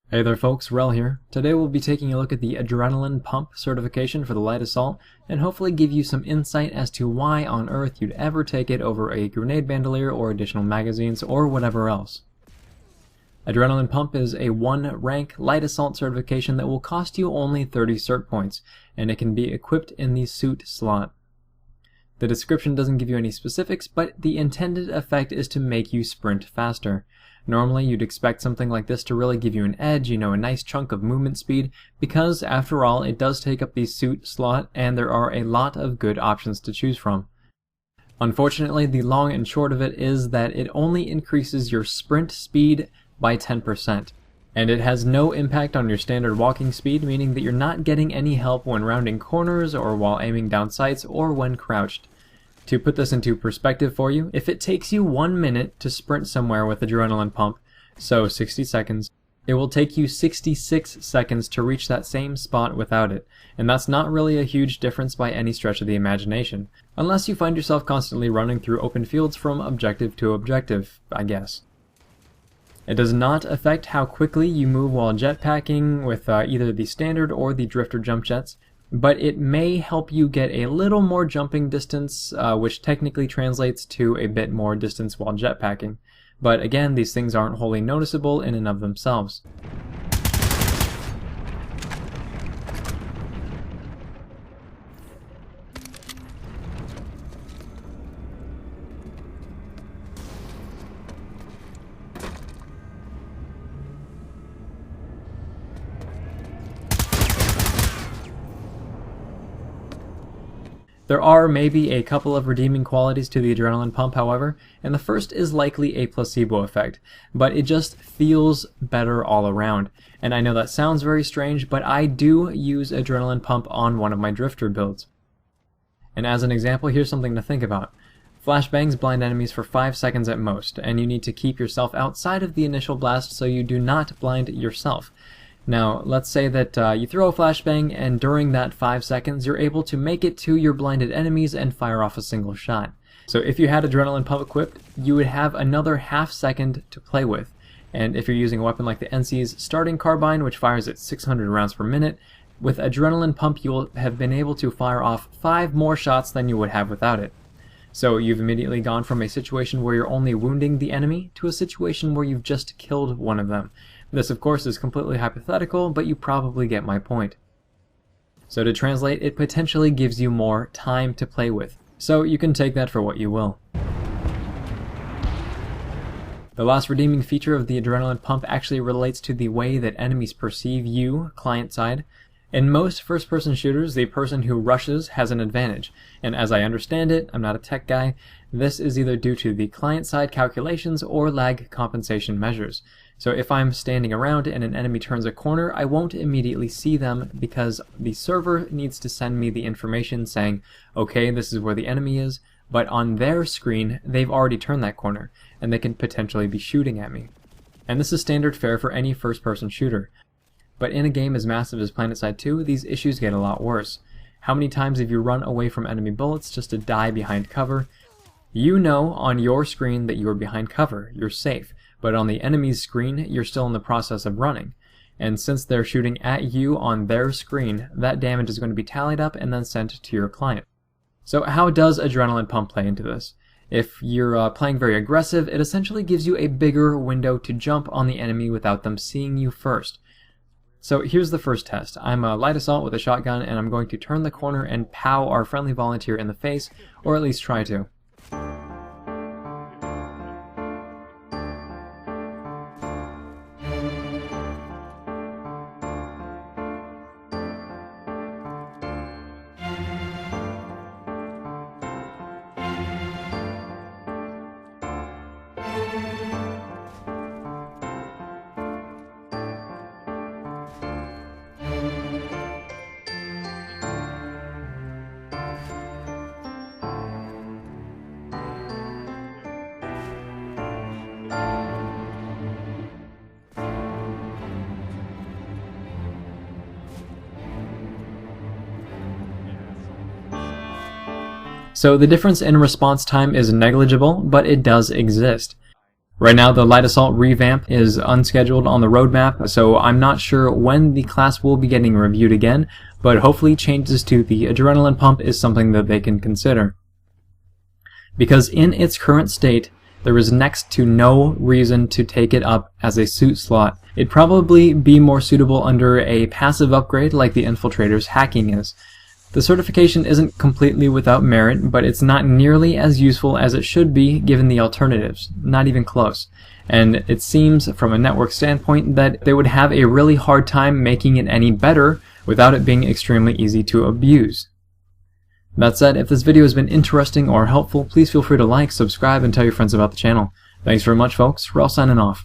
Hey there folks, Rel here. Today we'll be taking a look at the Adrenaline Pump certification for the Light Assault and hopefully give you some insight as to why on earth you'd ever take it over a grenade bandolier or additional magazines or whatever else. Adrenaline Pump is a 1-rank Light Assault certification that will cost you only 30 cert points, and it can be equipped in the suit slot. The description doesn't give you any specifics, but the intended effect is to make you sprint faster. Normally, you'd expect something like this to really give you an edge, a nice chunk of movement speed, because, after all, it does take up the suit slot, and there are a lot of good options to choose from. Unfortunately, the long and short of it is that it only increases your sprint speed by 10%, and it has no impact on your standard walking speed, meaning that you're not getting any help when rounding corners, or while aiming down sights, or when crouched. To put this into perspective for you, if it takes you 1 minute to sprint somewhere with Adrenaline Pump, so 60 seconds, it will take you 66 seconds to reach that same spot without it, and that's not really a huge difference by any stretch of the imagination, unless you find yourself constantly running through open fields from objective to objective, I guess. It does not affect how quickly you move while jetpacking with either the standard or the drifter jump jets, but it may help you get a little more jumping distance, which technically translates to a bit more distance while jetpacking. But again, these things aren't wholly noticeable in and of themselves. There are maybe a couple of redeeming qualities to the Adrenaline Pump, however, and the first is likely a placebo effect, but it just feels better all around. And I know that sounds very strange, but I do use Adrenaline Pump on one of my drifter builds. And as an example, here's something to think about. Flashbangs blind enemies for 5 seconds at most, and you need to keep yourself outside of the initial blast so you do not blind yourself. Now, let's say that you throw a flashbang, and during that 5 seconds, you're able to make it to your blinded enemies and fire off a single shot. So if you had Adrenaline Pump equipped, you would have another half second to play with. And if you're using a weapon like the NC's starting carbine, which fires at 600 rounds per minute, with Adrenaline Pump you will have been able to fire off 5 more shots than you would have without it. So you've immediately gone from a situation where you're only wounding the enemy to a situation where you've just killed one of them. This, of course, is completely hypothetical, but you probably get my point. So to translate, it potentially gives you more time to play with. So you can take that for what you will. The last redeeming feature of the Adrenaline Pump actually relates to the way that enemies perceive you, client side. In most first-person shooters, the person who rushes has an advantage, and as I understand it, I'm not a tech guy, this is either due to the client-side calculations or lag compensation measures. So if I'm standing around and an enemy turns a corner, I won't immediately see them because the server needs to send me the information saying, okay, this is where the enemy is, but on their screen, they've already turned that corner, and they can potentially be shooting at me. And this is standard fare for any first-person shooter. But in a game as massive as PlanetSide 2, these issues get a lot worse. How many times have you run away from enemy bullets just to die behind cover? You know on your screen that you are behind cover, you're safe, but on the enemy's screen, you're still in the process of running. And since they're shooting at you on their screen, that damage is going to be tallied up and then sent to your client. So how does Adrenaline Pump play into this? If you're playing very aggressive, it essentially gives you a bigger window to jump on the enemy without them seeing you first. So here's the first test. I'm a light assault with a shotgun, and I'm going to turn the corner and pow our friendly volunteer in the face, or at least try to. So the difference in response time is negligible, but it does exist. Right now, the Light Assault revamp is unscheduled on the roadmap, so I'm not sure when the class will be getting reviewed again, but hopefully changes to the Adrenaline Pump is something that they can consider. Because in its current state, there is next to no reason to take it up as a suit slot. It'd probably be more suitable under a passive upgrade like the Infiltrator's hacking is. The certification isn't completely without merit, but it's not nearly as useful as it should be given the alternatives, not even close. And it seems, from a network standpoint, that they would have a really hard time making it any better without it being extremely easy to abuse. That said, if this video has been interesting or helpful, please feel free to like, subscribe, and tell your friends about the channel. Thanks very much, folks. We're all signing off.